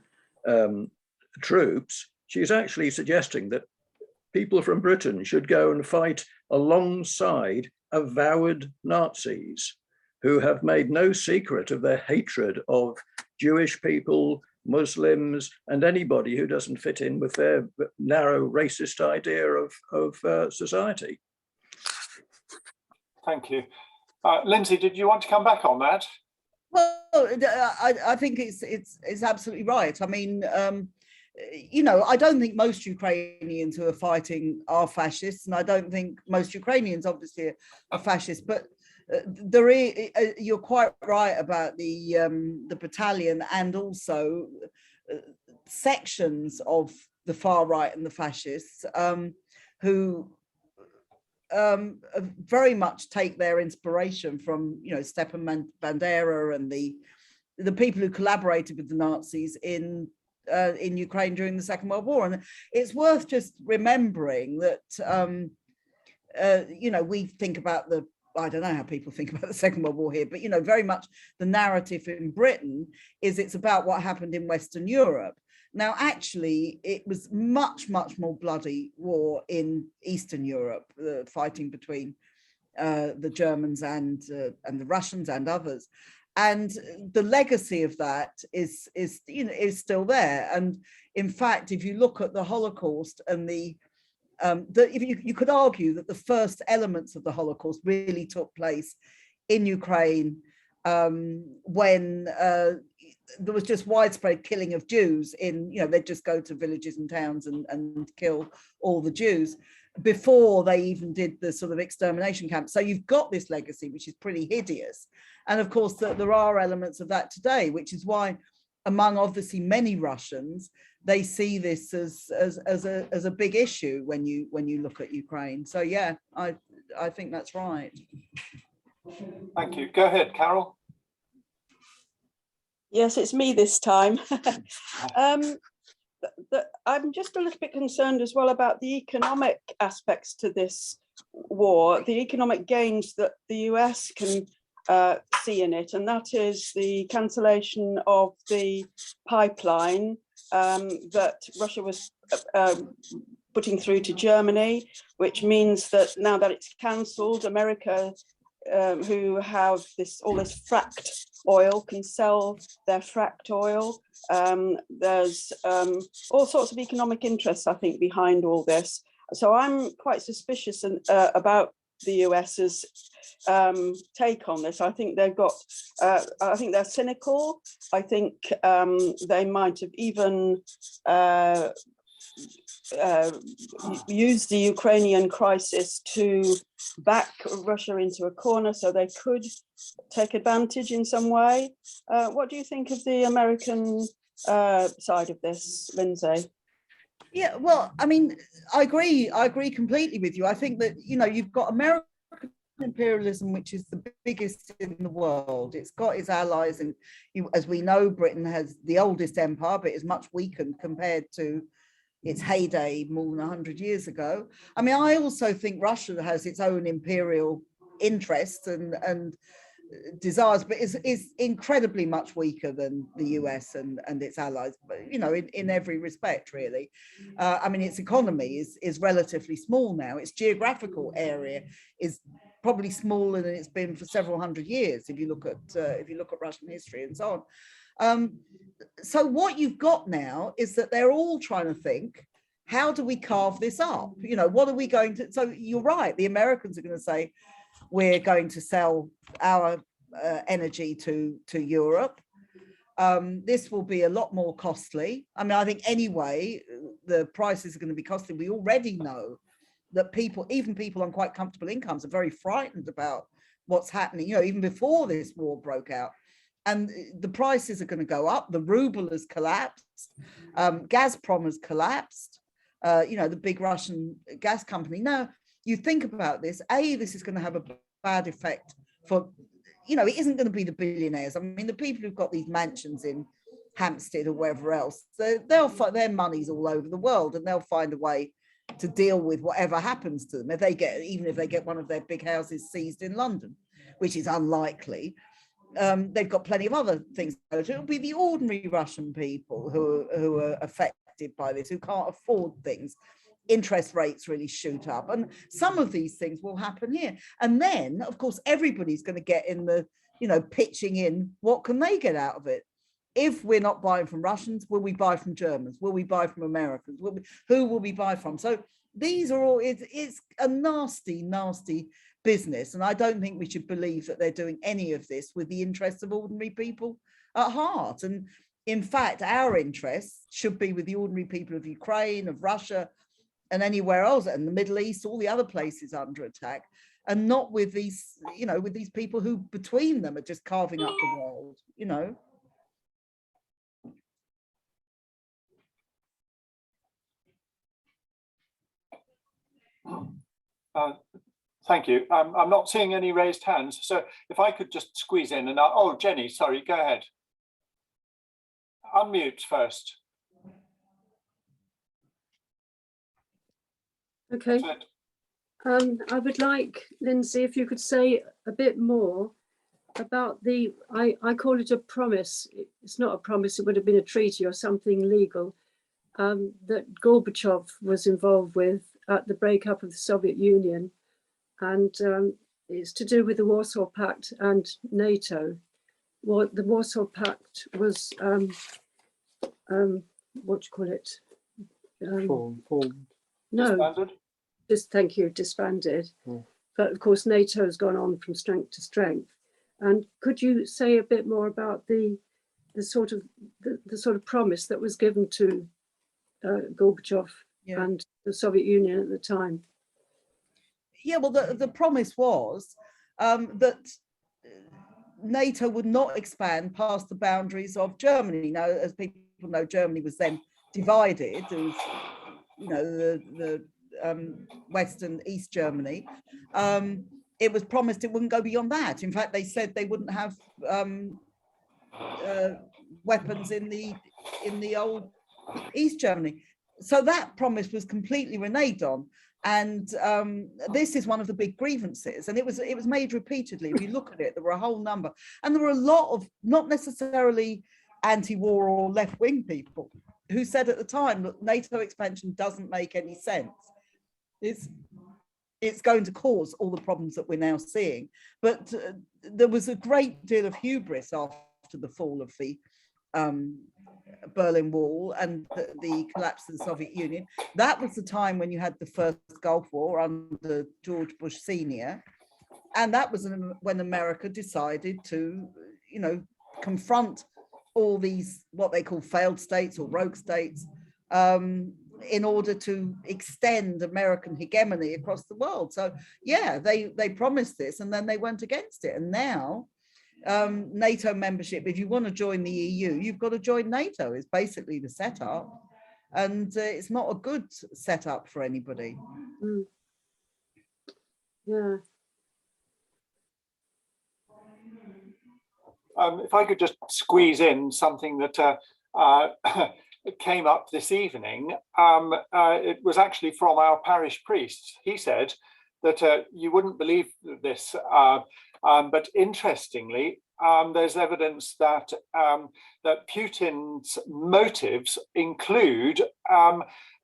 troops, she's actually suggesting that people from Britain should go and fight alongside avowed Nazis who have made no secret of their hatred of Jewish people, Muslims, and anybody who doesn't fit in with their narrow racist idea of society. Thank you. Lindsey, did you want to come back on that? Well, I think it's absolutely right. I mean, you know, I don't think most Ukrainians who are fighting are fascists, and I don't think most Ukrainians obviously are fascists, but there is, you're quite right about the battalion and also sections of the far right and the fascists who very much take their inspiration from, you know, Stepan Bandera and the people who collaborated with the Nazis in Ukraine during the Second World War. And it's worth just remembering that, you know, we think about I don't know how people think about the Second World War here, but, you know, very much the narrative in Britain is it's about what happened in Western Europe. Now, actually, it was much, much more bloody war in Eastern Europe, the fighting between the Germans and the Russians and others. And the legacy of that is you know, is still there. And in fact, if you look at the Holocaust and if you could argue that the first elements of the Holocaust really took place in Ukraine when there was just widespread killing of Jews in, you know, they'd just go to villages and towns and kill all the Jews before they even did the sort of extermination camps. So you've got this legacy, which is pretty hideous. And of course, there are elements of that today, which is why, among obviously many Russians, they see this as a big issue when you look at Ukraine. So yeah, I think that's right. Thank you. Go ahead, Carol. Yes, it's me this time. I'm just a little bit concerned as well about the economic aspects to this war, the economic gains that the US can see in it, and that is the cancellation of the pipeline that Russia was putting through to Germany, which means that now that it's cancelled, America, who have all this fracked oil, can sell their fracked oil. There's all sorts of economic interests, I think, behind all this. So I'm quite suspicious about the US's take on this. I think they've got, I think they're cynical. I think they might have even use the Ukrainian crisis to back Russia into a corner so they could take advantage in some way. What do you think of the American side of this, Lindsay? Yeah, well, I mean, I agree completely with you. I think that, you know, you've got American imperialism, which is the biggest in the world. It's got its allies, and as we know, Britain has the oldest empire, but is much weakened compared to its heyday more than 100 years ago. I mean, I also think Russia has its own imperial interests and desires, but is incredibly much weaker than the US and its allies, but, you know, in every respect, really. I mean, its economy is relatively small now. Its geographical area is probably smaller than it's been for several hundred years, if you look at Russian history and so on. So what you've got now is that they're all trying to think, how do we carve this up? You know, what are we going to? So you're right, the Americans are going to say, we're going to sell our energy to Europe. This will be a lot more costly. I mean, I think anyway, the prices are going to be costly. We already know that people, even people on quite comfortable incomes, are very frightened about what's happening, you know, even before this war broke out. And the prices are going to go up. The ruble has collapsed. Gazprom has collapsed. You know, the big Russian gas company. Now, you think about this, this is going to have a bad effect for, you know, it isn't going to be the billionaires. I mean, the people who've got these mansions in Hampstead or wherever else, they'll find their money's all over the world, and they'll find a way to deal with whatever happens to them. Even if they get one of their big houses seized in London, which is unlikely. They've got plenty of other things to go to. It'll be the ordinary Russian people who are affected by this, who can't afford things. Interest rates really shoot up, and some of these things will happen here. And then, of course, everybody's going to get in the, you know, pitching in. What can they get out of it? If we're not buying from Russians, will we buy from Germans? Will we buy from Americans? Who will we buy from? So these are all. It's a nasty, nasty business, and I don't think we should believe that they're doing any of this with the interests of ordinary people at heart. And in fact, our interests should be with the ordinary people of Ukraine, of Russia, and anywhere else, and the Middle East, all the other places under attack, and not with these, you know, with these people who between them are just carving up the world, you know. Thank you. I'm not seeing any raised hands, so if I could just squeeze in and oh, Jenny, sorry, go ahead. Unmute first. Okay. I would like, Lindsay, if you could say a bit more about the, I call it a promise. It's not a promise, it would have been a treaty or something legal that Gorbachev was involved with at the breakup of the Soviet Union. And it's to do with the Warsaw Pact and NATO. Well, the Warsaw Pact was, what do you call it? Formed. No, Disbanded? thank you, disbanded. Mm. But of course, NATO has gone on from strength to strength. And could you say a bit more about the sort of promise that was given to Gorbachev and the Soviet Union at the time? Yeah, well, the promise was that NATO would not expand past the boundaries of Germany. Now, as people know, Germany was then divided. There was, you know, the West and East Germany. It was promised it wouldn't go beyond that. In fact, they said they wouldn't have weapons in the old East Germany. So that promise was completely reneged on. And this is one of the big grievances, and it was made repeatedly. If you look at it, there were a whole number, and there were a lot of not necessarily anti-war or left-wing people who said at the time that NATO expansion doesn't make any sense. It's going to cause all the problems that we're now seeing. But there was a great deal of hubris after the fall of the Berlin Wall and the collapse of the Soviet Union. That was the time when you had the first Gulf War under George Bush Sr. And that was when America decided to, you know, confront all these, what they call failed states or rogue states, in order to extend American hegemony across the world. So yeah, they promised this and then they went against it. And now NATO membership, if you want to join the EU, you've got to join NATO, is basically the setup. And it's not a good setup for anybody. Mm. Yeah. If I could just squeeze in something that came up this evening, it was actually from our parish priest. He said that you wouldn't believe this, but interestingly, there's evidence that that Putin's motives include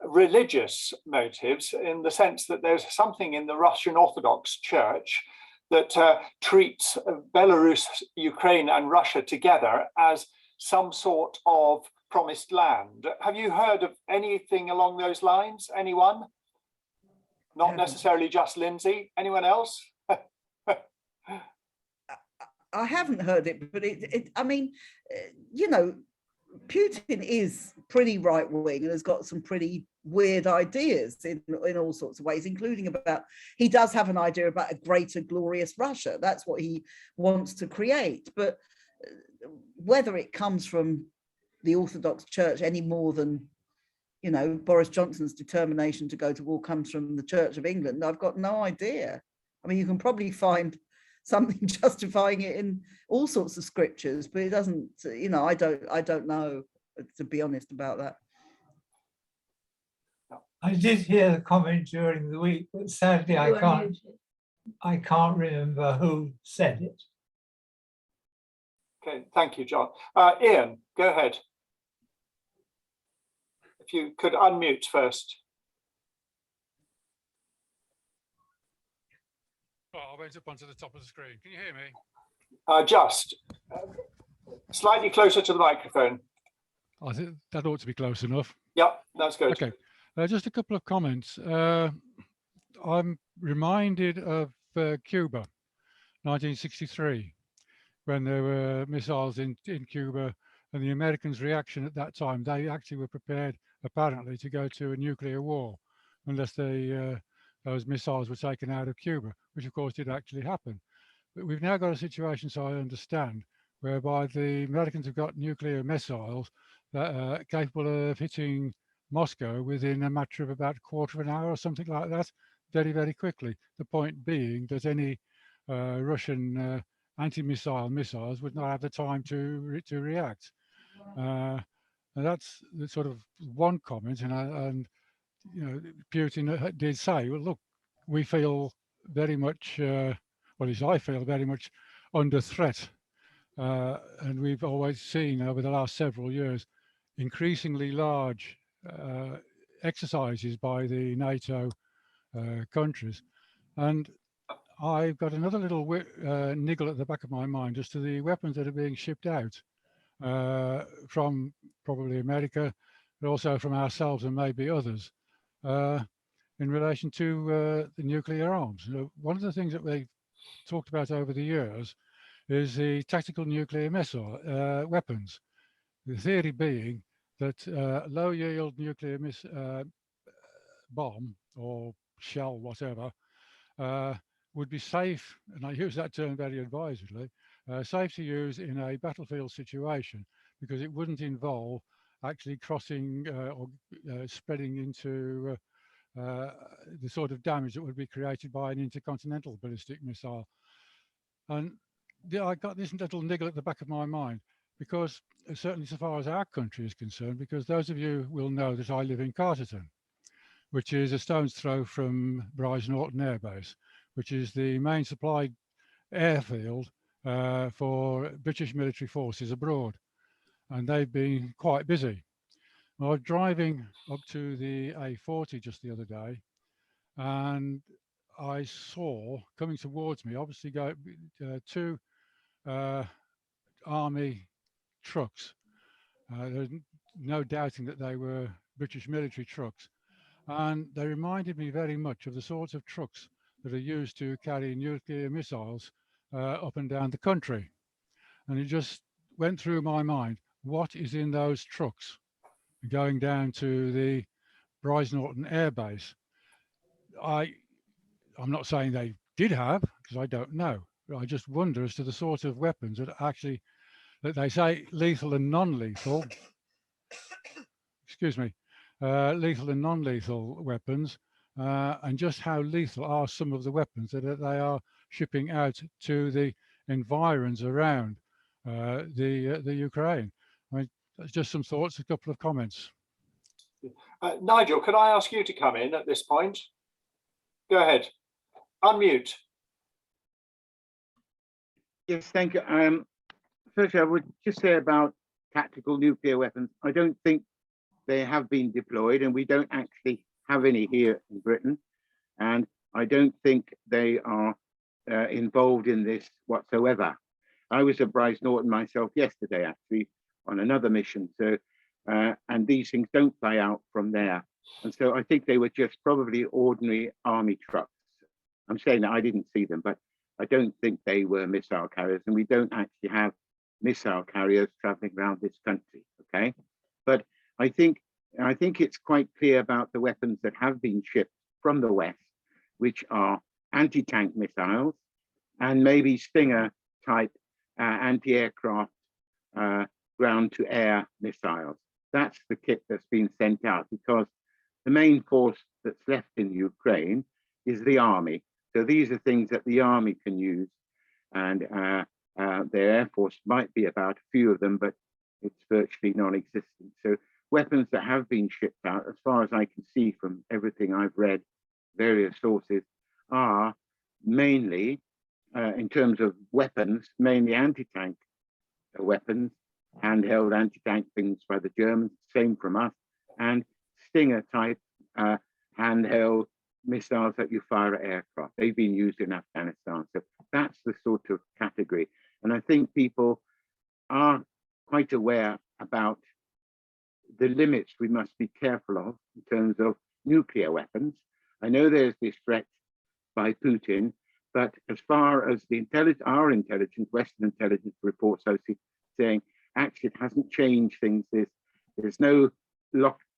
religious motives, in the sense that there's something in the Russian Orthodox Church that treats Belarus, Ukraine, and Russia together as some sort of promised land. Have you heard of anything along those lines? Anyone? Not necessarily just Lindsey. Anyone else? I haven't heard it, but I mean, you know, Putin is pretty right wing and has got some pretty weird ideas in all sorts of ways, including about, he does have an idea about a greater glorious Russia. That's what he wants to create. But whether it comes from the Orthodox Church any more than, you know, Boris Johnson's determination to go to war comes from the Church of England, I've got no idea. I mean, you can probably find something justifying it in all sorts of scriptures, but it doesn't, you know, I don't know, to be honest, about that. I did hear the comment during the week, but sadly I can't remember who said it. Okay, thank you, John. Ian, go ahead. If you could unmute first. Oh, I went up onto the top of the screen. Can you hear me? Just slightly closer to the microphone. I think that ought to be close enough. Yep, that's good. Okay, just a couple of comments. I'm reminded of Cuba, 1963, when there were missiles in Cuba, and the Americans' reaction at that time, they actually were prepared, apparently, to go to a nuclear war unless those missiles were taken out of Cuba, which of course did actually happen. But we've now got a situation, so I understand, whereby the Americans have got nuclear missiles that are capable of hitting Moscow within a matter of about a quarter of an hour or something like that, very, very quickly. The point being that any Russian anti-missile missiles would not have the time to react. And that's the sort of one comment. And you know, Putin did say, well, look, we feel very much, well, at least I feel very much under threat. And we've always seen over the last several years, increasingly large exercises by the NATO countries. And I've got another little niggle at the back of my mind as to the weapons that are being shipped out from probably America, but also from ourselves and maybe others, in relation to the nuclear arms. You know, one of the things that we've talked about over the years is the tactical nuclear missile weapons. The theory being that low-yield nuclear bomb or shell, whatever, would be safe, and I use that term very advisedly, safe to use in a battlefield situation because it wouldn't involve actually crossing or spreading into the sort of damage that would be created by an intercontinental ballistic missile. And I got this little niggle at the back of my mind because certainly so far as our country is concerned, because those of you will know that I live in Carterton, which is a stone's throw from Brize Norton Air Base, which is the main supply airfield for British military forces abroad. And they've been quite busy. I was driving up to the A40 just the other day, and I saw coming towards me, obviously, two army trucks. There's no doubting that they were British military trucks. And they reminded me very much of the sorts of trucks that are used to carry nuclear missiles up and down the country. And it just went through my mind, what is in those trucks going down to the Brize Norton Air Base. I'm not saying they did have, because I don't know. But I just wonder as to the sort of weapons that they say lethal and non-lethal. Excuse me, lethal and non-lethal weapons, and just how lethal are some of the weapons that they are shipping out to the environs around the Ukraine. I mean, that's just some thoughts, a couple of comments. Nigel, could I ask you to come in at this point? Go ahead. Unmute. Yes, thank you. Firstly, I would just say about tactical nuclear weapons. I don't think they have been deployed, and we don't actually have any here in Britain. And I don't think they are involved in this whatsoever. I was at Brize Norton myself yesterday, actually, on another mission. So, and these things don't play out from there. And so I think they were just probably ordinary army trucks. I'm saying that I didn't see them, but I don't think they were missile carriers, and we don't actually have missile carriers traveling around this country, okay? But I think it's quite clear about the weapons that have been shipped from the West, which are anti-tank missiles and maybe Stinger type anti-aircraft ground-to-air missiles. That's the kit that's been sent out, because the main force that's left in Ukraine is the army. So these are things that the army can use, and their air force might be about a few of them, but it's virtually non-existent. So weapons that have been shipped out, as far as I can see from everything I've read, various sources, are mainly, in terms of weapons, mainly anti-tank weapons, handheld anti-tank things by the Germans, same from us, and Stinger type handheld missiles that you fire at aircraft. They've been used in Afghanistan. So that's the sort of category. And I think people are quite aware about the limits we must be careful of in terms of nuclear weapons. I know there's this threat by Putin, but as far as the our intelligence, Western intelligence reports are saying, actually it hasn't changed things. There's no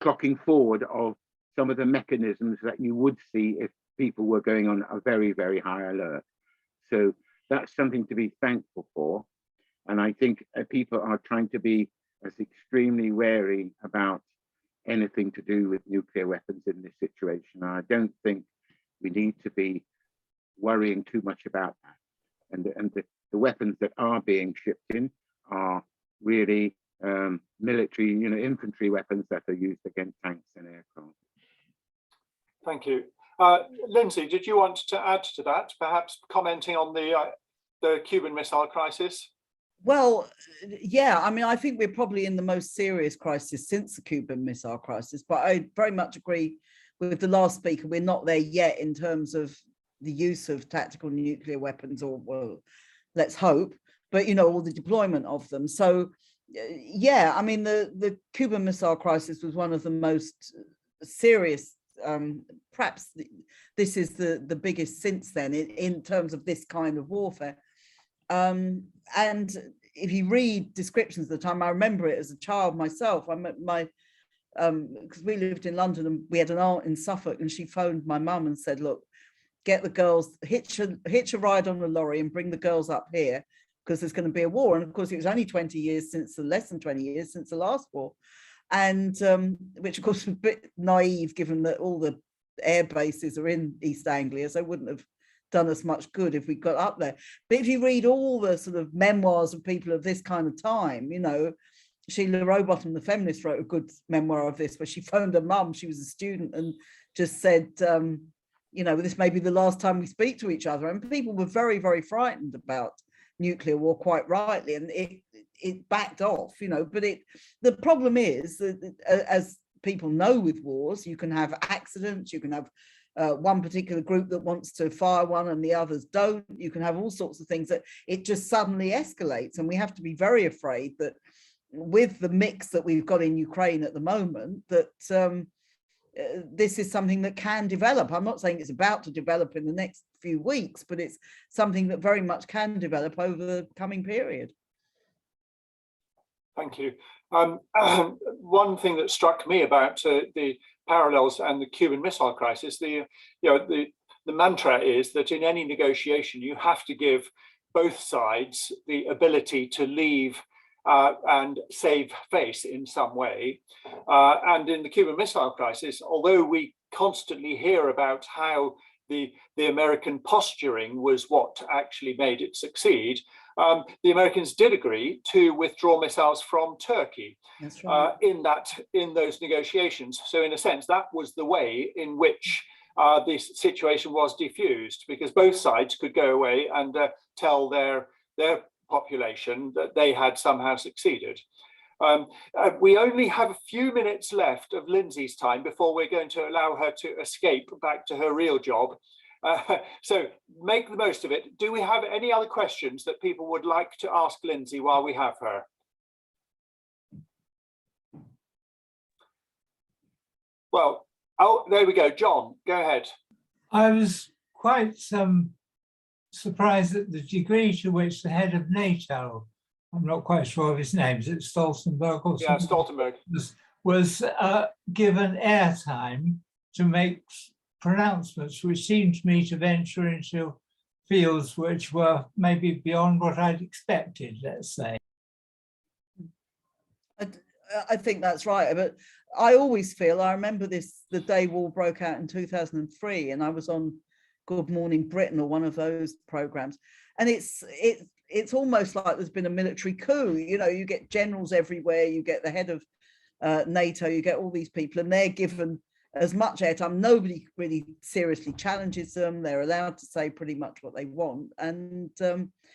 clocking forward of some of the mechanisms that you would see if people were going on a very, very high alert. So that's something to be thankful for. And I think people are trying to be as extremely wary about anything to do with nuclear weapons in this situation. I don't think we need to be worrying too much about that. And the weapons that are being shipped in are really military, infantry weapons that are used against tanks and aircraft. Thank you. Lindsey, did you want to add to that, perhaps commenting on the Cuban Missile Crisis? Well, yeah, I mean, I think we're probably in the most serious crisis since the Cuban Missile Crisis, but I very much agree with the last speaker. We're not there yet in terms of the use of tactical nuclear weapons, or, well, let's hope, but, all the deployment of them. So, yeah, I mean, the Cuban Missile Crisis was one of the most serious, perhaps this is the biggest since then in terms of this kind of warfare. And if you read descriptions of the time, I remember it as a child myself. I met because we lived in London and we had an aunt in Suffolk, and she phoned my mum and said, look, get the girls, hitch a ride on a lorry and bring the girls up here, because there's going to be a war. And of course, it was only 20 years since, less than 20 years since the last war. And which of course was a bit naive, given that all the air bases are in East Anglia, so it wouldn't have done us much good if we got up there. But if you read all the sort of memoirs of people of this kind of time, Sheila Rowbottom, the feminist, wrote a good memoir of this, where she phoned her mum, she was a student, and just said, this may be the last time we speak to each other. And people were very, very frightened about nuclear war, quite rightly, and it backed off, but the problem is that, as people know with wars, you can have accidents, you can have one particular group that wants to fire one and the others don't. You can have all sorts of things that it just suddenly escalates. And we have to be very afraid that with the mix that we've got in Ukraine at the moment, that this is something that can develop. I'm not saying it's about to develop in the next few weeks, but it's something that very much can develop over the coming period. Thank you. One thing that struck me about the parallels and the Cuban Missile Crisis, the mantra is that in any negotiation you have to give both sides the ability to leave and save face in some way. And in the Cuban Missile Crisis, although we constantly hear about how the American posturing was what actually made it succeed, the Americans did agree to withdraw missiles from Turkey. That's right. In those negotiations. So in a sense, that was the way in which this situation was diffused, because both sides could go away and tell their population that they had somehow succeeded. We only have a few minutes left of Lindsey's time before we're going to allow her to escape back to her real job. So make the most of it. Do we have any other questions that people would like to ask Lindsey while we have her? Well, oh, there we go. John, go ahead. I was quite surprised at the degree to which the head of NATO, I'm not quite sure of his name, is it Stoltenberg or something? Yeah, Stoltenberg. Was given airtime to make pronouncements which seemed to me to venture into fields which were maybe beyond what I'd expected, let's say. I think that's right, but I always feel, I remember this, the day war broke out in 2003, and I was on Good Morning Britain or one of those programs, and it's almost like there's been a military coup. You know, you get generals everywhere, you get the head of NATO, you get all these people, and they're given as much airtime. Nobody really seriously challenges them. They're allowed to say pretty much what they want, and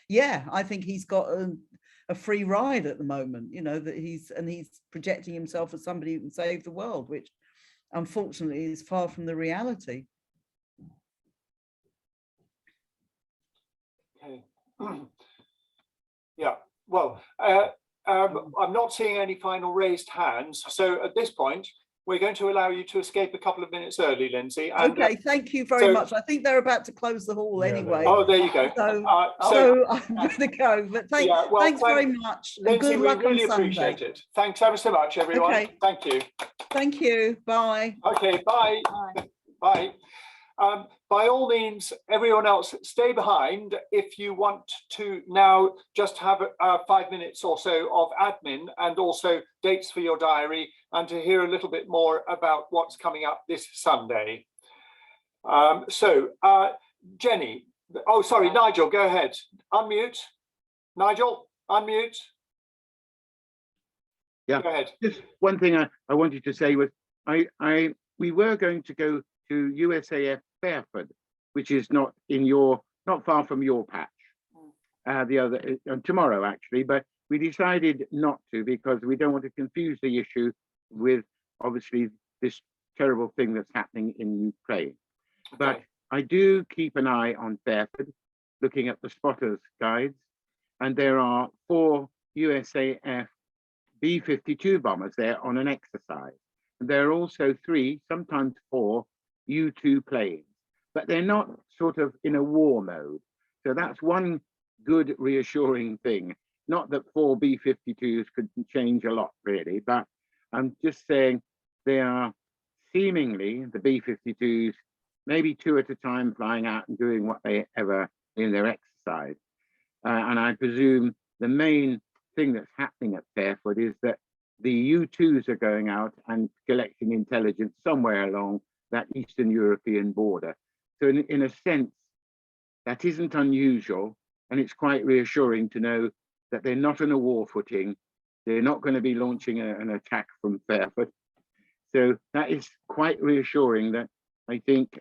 yeah, I think he's got a free ride at the moment, you know, that he's projecting himself as somebody who can save the world, which unfortunately is far from the reality. Okay. Yeah, well, I'm not seeing any final raised hands. So at this point, we're going to allow you to escape a couple of minutes early, Lindsey. And, okay, thank you very much. I think they're about to close the hall anyway. Oh, there you go. So I'm going to go, but thanks very much. Lindsey, and good we luck really on Sunday. appreciate it. Thanks ever so much, everyone. Okay. Thank you. Thank you. Bye. Okay, bye. Bye. Bye. By all means, everyone else, stay behind if you want to now just have 5 minutes or so of admin and also dates for your diary and to hear a little bit more about what's coming up this Sunday. Jenny, oh, sorry, Nigel, go ahead. Unmute. Nigel, unmute. Yeah, go ahead. Just one thing I wanted to say was we were going to go to USAF Fairford, which is not far from your patch, tomorrow actually, but we decided not to because we don't want to confuse the issue with obviously this terrible thing that's happening in Ukraine. Okay. But I do keep an eye on Fairford, looking at the spotters guides, and there are 4 USAF B-52 bombers there on an exercise. And there are also 3, sometimes 4 U-2 planes, but they're not sort of in a war mode. So that's one good reassuring thing. Not that 4 B-52s could change a lot really, but I'm just saying they are seemingly, the B-52s, maybe 2 at a time flying out and doing what they ever in their exercise. And I presume the main thing that's happening at Fairford is that the U-2s are going out and collecting intelligence somewhere along that Eastern European border. So in a sense, that isn't unusual, and it's quite reassuring to know that they're not on a war footing. They're not going to be launching an attack from Fairford. So that is quite reassuring that I think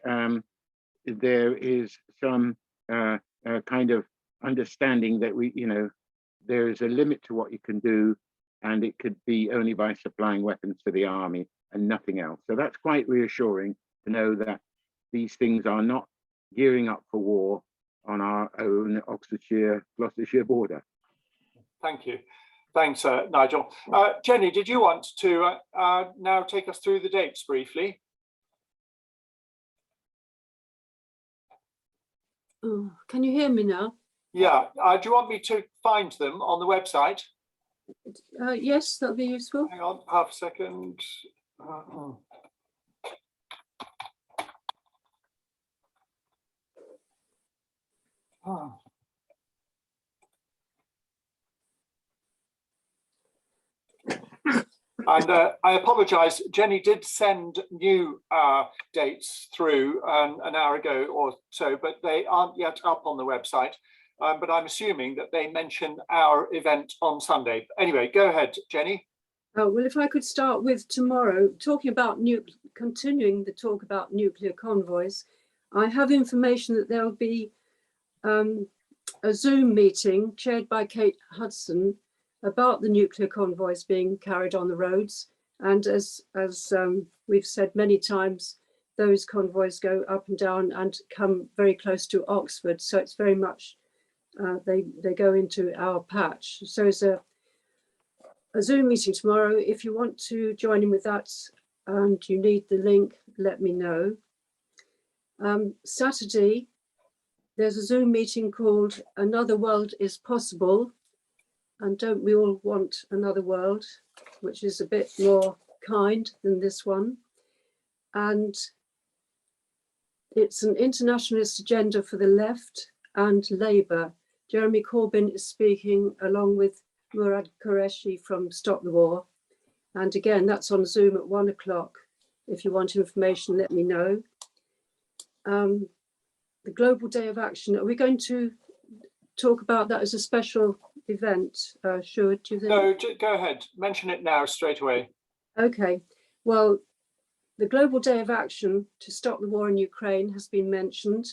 there is some kind of understanding that there is a limit to what you can do, and it could be only by supplying weapons to the army and nothing else. So that's quite reassuring to know that these things are not gearing up for war on our own Oxfordshire-Gloucestershire border. Thank you. Thanks, Nigel. Jenny, did you want to now take us through the dates briefly? Oh, can you hear me now? Yeah. Do you want me to find them on the website? Yes, that'll be useful. Hang on, half a second. And I apologise, Jenny did send new dates through an hour ago or so, but they aren't yet up on the website. But I'm assuming that they mention our event on Sunday. Anyway, go ahead, Jenny. Oh, well, if I could start with tomorrow, talking about continuing the talk about nuclear convoys, I have information that there'll be a Zoom meeting chaired by Kate Hudson about the nuclear convoys being carried on the roads. And as we've said many times, those convoys go up and down and come very close to Oxford. So it's very much, they go into our patch. So it's a Zoom meeting tomorrow. If you want to join in with that and you need the link, let me know. Saturday, there's a Zoom meeting called Another World is Possible. And don't we all want another world, which is a bit more kind than this one. And it's an internationalist agenda for the left and Labour. Jeremy Corbyn is speaking along with Murad Qureshi from Stop the War. And again, that's on Zoom at 1 o'clock. If you want information, let me know. The Global Day of Action, are we going to talk about that as a special event? Should do you think? No, go ahead. Mention it now straight away. Okay. Well, the Global Day of Action to stop the war in Ukraine has been mentioned.